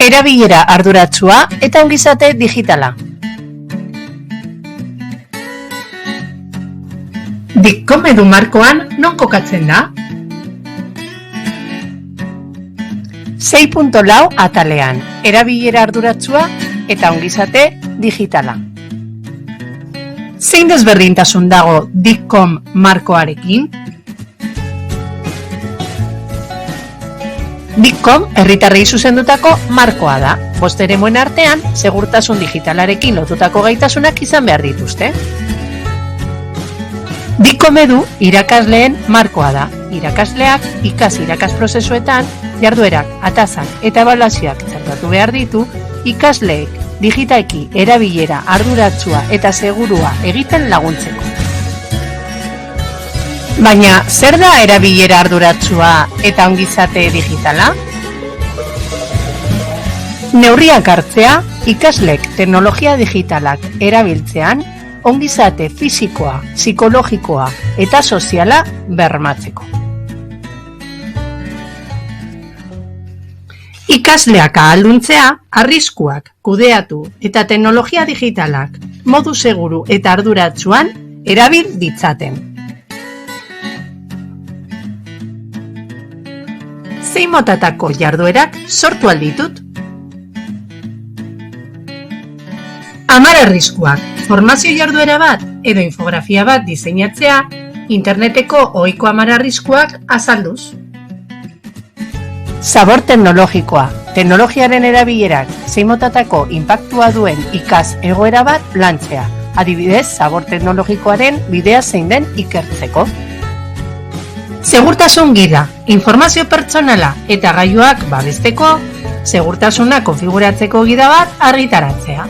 Erabilera arduratsua eta ongizate digitala. DICCOM edu markoan non kokatzen da? 6.4 atalean, erabilera arduratsua eta ongizate digitala. Zein desberdintasun dago DICCOM markoarekin? DICCOM herritarrei zuzendutako markoa da. Bost eremuren artean, segurtasun digitalarekin lotutako gaitasunak izan behar dituzte. DICCOM edu irakasleen markoa da. Irakasleak ikas prozesuetan jarduerak, atazak eta ebaluazioak txertatu behar ditu, ikasleek digitalki erabilera arduratsua eta segurua egiten laguntzeko. Baina, zer da erabilera arduratsua eta ongizate digitala? Neurriak hartzea, ikaslek teknologia digitalak erabiltzean, ongizate fisikoa, psikologikoa eta soziala bermatzeko. Ikasleak ahalduntzea, arriskuak kudeatu eta teknologia digitalak modu seguru eta arduratsuan erabil ditzaten. Zein motatako jarduerak sortu alditut? 10 arriskuak, formazio jarduera bat edo infografia bat diseinatzea, interneteko ohiko 10 arriskuak azalduz. Zabor teknologikoa, teknologiaren erabilerak zein motatako inpaktua duen ikas egoera bat lantzea, adibidez, zabor teknologikoaren bidea zein den ikertzeko. Segurtasun gida, informazio pertsonala eta gailuak babesteko, segurtasuna konfiguratzeko gida bat argitaratzea.